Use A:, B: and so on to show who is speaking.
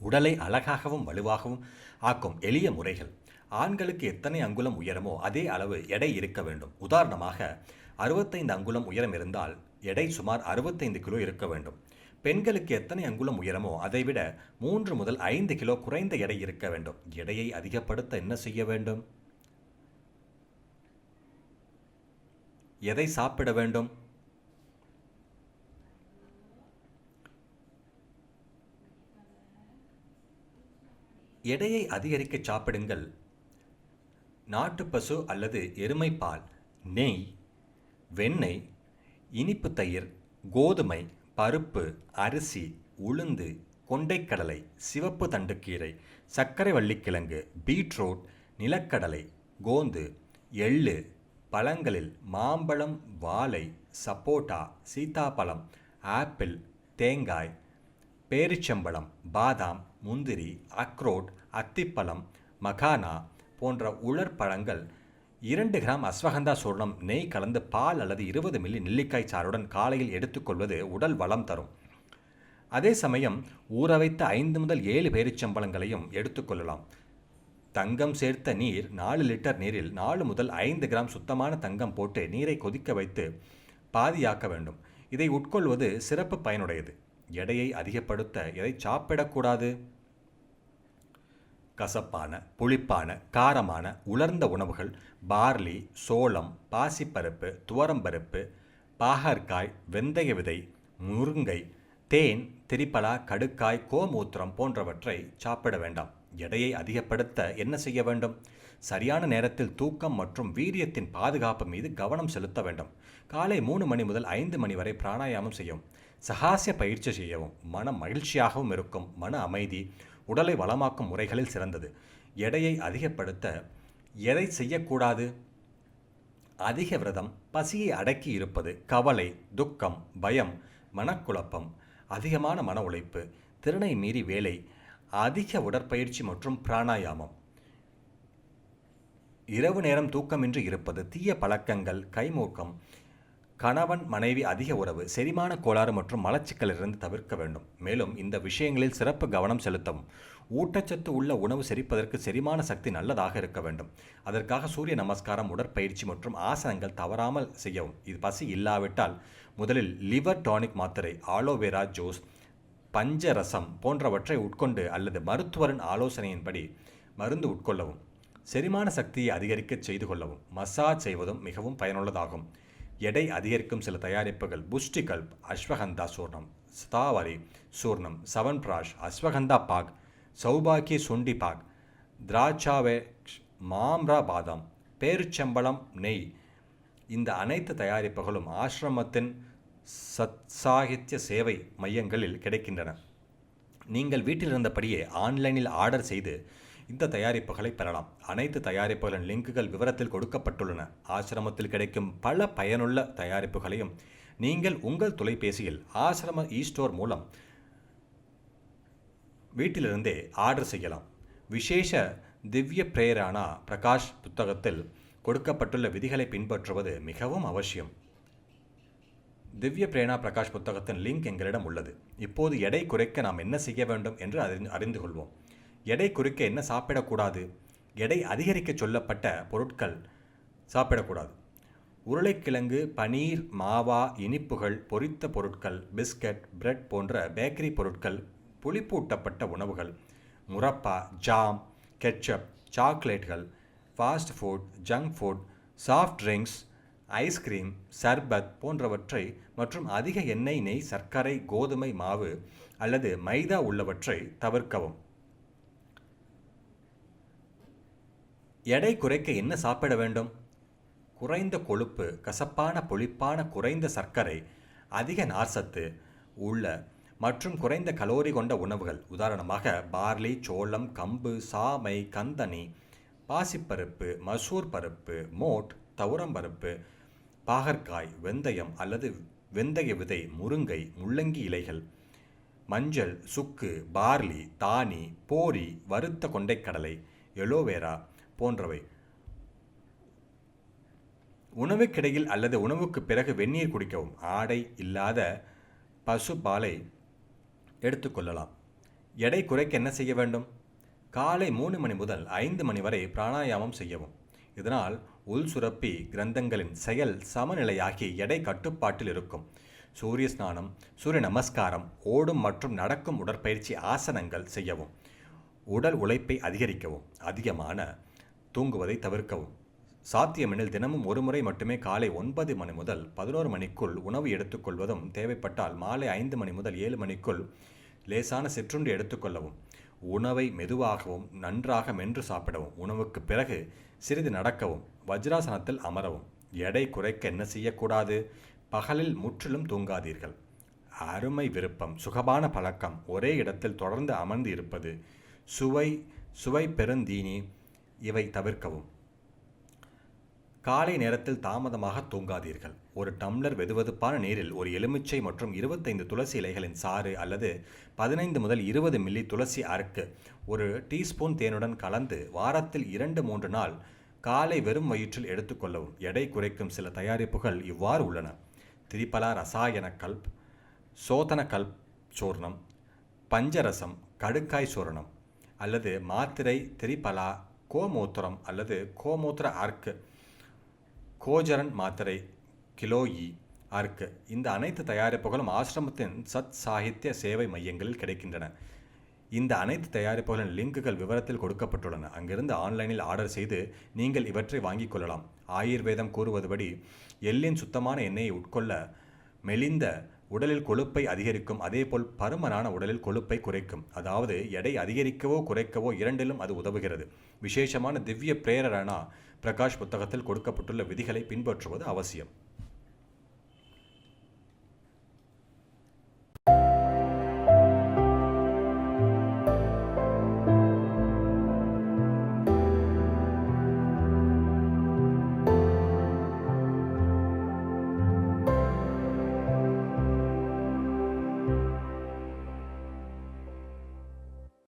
A: உடலை அழகாகவும் வலுவாகவும் ஆக்கும் எளிய முறைகள். ஆண்களுக்கு எத்தனை அங்குலம் உயரமோ அதே அளவு எடை இருக்க வேண்டும். உதாரணமாக 65 அங்குலம் உயரம் இருந்தால் எடை சுமார் 65 கிலோ இருக்க வேண்டும். பெண்களுக்கு எத்தனை அங்குலம் உயரமோ அதைவிட 3 முதல் 5 கிலோ குறைந்த எடை இருக்க வேண்டும். எடையை அதிகப்படுத்த என்ன செய்ய வேண்டும்? எதை சாப்பிட வேண்டும்? எடையை அதிகரிக்க சாப்பிடுங்கள். நாட்டுப்பசு அல்லது எருமை பால், நெய், வெண்ணெய், இனிப்பு தயிர், கோதுமை, பருப்பு, அரிசி, உளுந்து, கொண்டைக்கடலை, சிவப்பு தண்டுக்கீரை, சர்க்கரை வள்ளிக்கிழங்கு, பீட்ரூட், நிலக்கடலை, கோந்து, எள்ளு, பழங்களில் மாம்பழம், வாழை, சப்போட்டா, சீதாப்பழம், ஆப்பிள், தேங்காய், பேரிச்சம்பழம், பாதாம், முந்திரி, அக்ரோட், அத்திப்பழம், மகானா போன்ற உலர் பழங்கள். 2 கிராம் அஸ்வகந்தா சூர்ணம் நெய் கலந்து பால் அல்லது 20 மில்லி நெல்லிக்காய் சாறுடன் காலையில் எடுத்துக்கொள்வது உடல் வளம் தரும். அதே சமயம் ஊற வைத்த 5 முதல் 7 பேரிச்சம்பழங்களையும் எடுத்துக்கொள்ளலாம். தங்கம் சேர்த்த நீர் 4 லிட்டர் நீரில் 4 முதல் 5 கிராம் சுத்தமான தங்கம் போட்டு நீரை கொதிக்க வைத்து பாதியாக்க வேண்டும். இதை உட்கொள்வது சிறப்பு பயனுடையது. எடையை அதிகப்படுத்த எதை சாப்பிடக்கூடாது? கசப்பான, புளிப்பான, காரமான, உலர்ந்த உணவுகள், பார்லி, சோளம், பாசிப்பருப்பு, துவரம்பருப்பு, பாகற்காய், வெந்தய விதை, முருங்கை, தேன், திரிபலா, கடுக்காய், கோமூத்திரம் போன்றவற்றை சாப்பிட வேண்டாம். எடையை அதிகப்படுத்த என்ன செய்ய வேண்டும்? சரியான நேரத்தில் தூக்கம் மற்றும் வீரியத்தின் பாதுகாப்பு மீது கவனம் செலுத்த வேண்டும். காலை 3 மணி முதல் 5 மணி வரை பிராணாயாமம் செய்யவும். சகாசிய பயிற்சி செய்யவும். மனம் மகிழ்ச்சியாகவும் இருக்கும். மன அமைதி உடலை வளமாக்கும் முறைகளில் சிறந்தது. எடையை அதிகப்படுத்த எதை செய்யக்கூடாது? அதிக விரதம், பசியை அடக்கி இருப்பது, கவலை, துக்கம், பயம், மனக்குழப்பம், அதிகமான மன உழைப்பு, திறனை மீறி வேலை, அதிக உடற்பயிற்சி மற்றும் பிராணாயாமம், இரவு நேரம் தூக்கமின்றி இருப்பது, தீய பழக்கங்கள், கைமூக்கம், கணவன் மனைவி அதிக உறவு, செரிமான கோளாறு மற்றும் மலச்சிக்கலிலிருந்து தவிர்க்க வேண்டும். மேலும் இந்த விஷயங்களில் சிறப்பு கவனம் செலுத்தவும். ஊட்டச்சத்து உள்ள உணவு செரிப்பதற்கு செரிமான சக்தி நல்லதாக இருக்க வேண்டும். அதற்காக சூரிய நமஸ்காரம், உடற்பயிற்சி மற்றும் ஆசனங்கள் தவறாமல் செய்யவும். இது பசி இல்லாவிட்டால் முதலில் லிவர் டானிக் மாத்திரை, ஆலோவேரா ஜூஸ், பஞ்சரசம் போன்றவற்றை உட்கொண்டு அல்லது மருத்துவரின் ஆலோசனையின்படி மருந்து உட்கொள்ளவும். செரிமான சக்தியை அதிகரிக்க செய்து கொள்ளவும். மசாஜ் செய்வதும் மிகவும் பயனுள்ளதாகும். எடை அதிகரிக்கும் சில தயாரிப்புகள்: புஷ்டிகல்ப், அஸ்வகந்தா சூர்ணம், ஸ்தாவரி சூர்ணம், சவன்பிராஷ், அஸ்வகந்தா பாக், சௌபாக்கிய சுண்டி பாக், திராட்சாவேக்ஷ், மாம்ரா பாதாம், பேரிச்சம்பழம், நெய். இந்த அனைத்து தயாரிப்புகளும் ஆசிரமத்தின் சத்சாகித்ய சேவை மையங்களில் கிடைக்கின்றன. நீங்கள் வீட்டில் இருந்தபடியே ஆன்லைனில் ஆர்டர் செய்து இந்த தயாரிப்புகளை பெறலாம். அனைத்து தயாரிப்புகளின் லிங்குகள் விவரத்தில் கொடுக்கப்பட்டுள்ளன. ஆசிரமத்தில் கிடைக்கும் பல பயனுள்ள தயாரிப்புகளையும் நீங்கள் உங்கள் தொலைபேசியில் ஆசிரம ஸ்டோர் மூலம் வீட்டிலிருந்தே ஆர்டர் செய்யலாம். விசேஷ திவ்ய பிரேரானா பிரகாஷ் புத்தகத்தில் கொடுக்கப்பட்டுள்ள விதிகளை பின்பற்றுவது மிகவும் அவசியம். திவ்ய பிரேரணா பிரகாஷ் புத்தகத்தின் லிங்க் எங்களிடம் உள்ளது. இப்போது எடை குறைக்க நாம் என்ன செய்ய வேண்டும் என்று அறிந்து கொள்வோம். எடை குறைக்க என்ன சாப்பிடக்கூடாது? எடை அதிகரிக்க சொல்லப்பட்ட பொருட்கள் சாப்பிடக்கூடாது. உருளைக்கிழங்கு, பனீர், மாவா, இனிப்புகள், பொரித்த பொருட்கள், பிஸ்கட், பிரெட் போன்ற பேக்கரி பொருட்கள், புளிப்பூட்டப்பட்ட உணவுகள், முரப்பா, ஜாம், கெட்சப், சாக்லேட்கள், fast food, junk food, soft drinks, ice cream, சர்பத் போன்றவற்றை மற்றும் அதிக எண்ணெய், நெய், சர்க்கரை, கோதுமை மாவு அல்லது மைதா உள்ளவற்றை தவிர்க்கவும். எடை குறைக்க என்ன சாப்பிட வேண்டும்? குறைந்த கொழுப்பு, கசப்பான, புளிப்பான, குறைந்த சர்க்கரை, அதிக நார்சத்து உள்ள மற்றும் குறைந்த கலோரி கொண்ட உணவுகள். உதாரணமாக பார்லி, சோளம், கம்பு, சாமை, கந்தனி, பாசிப்பருப்பு, மசூர் பருப்பு, மோட், துவரம்பருப்பு, பாகற்காய், வெந்தயம் அல்லது வெந்தய விதை, முருங்கை, முள்ளங்கி இலைகள், மஞ்சள், சுக்கு, பார்லி, தானி, போரி, வறுத்த கொண்டைக்கடலை, எலோவேரா போன்றவை. உணவுக்கிடையில் அல்லது உணவுக்கு பிறகு வெந்நீர் குடிக்கவும். ஆடை இல்லாத பசு பாலை எடுத்துக்கொள்ளலாம். எடை குறைக்க என்ன செய்ய வேண்டும்? காலை 3 மணி முதல் 5 மணி வரை பிராணாயாமம் செய்யவும். இதனால் உள் சுரப்பி கிரந்தங்களின் செயல் சமநிலையாகி எடை கட்டுப்பாட்டில் இருக்கும். சூரிய ஸ்நானம், சூரிய நமஸ்காரம், ஓடும் மற்றும் நடக்கும் உடற்பயிற்சி ஆசனங்கள் செய்யவும். உடல் உழைப்பை அதிகரிக்கவும். அதிகமான தூங்குவதை தவிர்க்கவும். சாத்தியமெனில் தினமும் ஒரு முறை மட்டுமே காலை 9 மணி முதல் 11 மணிக்குள் உணவு எடுத்துக்கொள்வதும், தேவைப்பட்டால் மாலை 5 மணி முதல் 7 மணிக்குள் லேசான சிற்றுண்டி எடுத்துக்கொள்ளவும். உணவை மெதுவாகவும் நன்றாக மென்று சாப்பிடவும். உணவுக்கு பிறகு சிறிது நடக்கவும். வஜ்ராசனத்தில் அமரவும். எடை குறைக்க என்ன செய்யக்கூடாது? பகலில் முற்றிலும் தூங்காதீர்கள். அருமை விருப்பம், சுகமான பழக்கம், ஒரே இடத்தில் தொடர்ந்து அமர்ந்து இருப்பது, சுவை பெருந்தீனி இவை தவிர்க்கவும். காலை நேரத்தில் தாமதமாக தூங்காதீர்கள். ஒரு டம்ளர் வெதுவெதுப்பான நீரில் ஒரு எலுமிச்சை மற்றும் 25 துளசி இலைகளின் சாறு அல்லது 15 முதல் 20 மில்லி துளசி அர்க்கு ஒரு டீஸ்பூன் தேனுடன் கலந்து வாரத்தில் 2-3 நாள் காலை வெறும் வயிற்றில் எடுத்துக்கொள்ளவும். எடை குறைக்கும் சில தயாரிப்புகள் இவ்வாறு உள்ளன: திரிபலா ரசாயன கல்ப், சோதன கல்ப் சூர்ணம், பஞ்சரசம், கடுக்காய் சூரணம் அல்லது மாத்திரை திரிபலா, கோமூத்திரம் அல்லது கோமூத்திர அர்க்கு, கோஜரன் மாத்திரை, கிலோயி அர்க்கு. இந்த அனைத்து தயாரிப்புகளும் ஆசிரமத்தின் சத் சாகித்ய சேவை மையங்களில் கிடைக்கின்றன. இந்த அனைத்து தயாரிப்புகளின் லிங்குகள் விவரத்தில் கொடுக்கப்பட்டுள்ளன. அங்கிருந்து ஆன்லைனில் ஆர்டர் செய்து நீங்கள் இவற்றை வாங்கிக் கொள்ளலாம். ஆயுர்வேதம் கூறுவதுபடி எள்ளின் சுத்தமான எண்ணெயை உட்கொள்ள மெலிந்த உடலில் கொழுப்பை அதிகரிக்கும், அதேபோல் பருமனான உடலில் கொழுப்பை குறைக்கும். அதாவது எடை அதிகரிக்கவோ குறைக்கவோ இரண்டிலும் அது உதவுகிறது. விசேஷமான திவ்ய பிரேரணா பிரகாஷ் புத்தகத்தில் கொடுக்கப்பட்டுள்ள விதிகளை பின்பற்றுவது அவசியம்.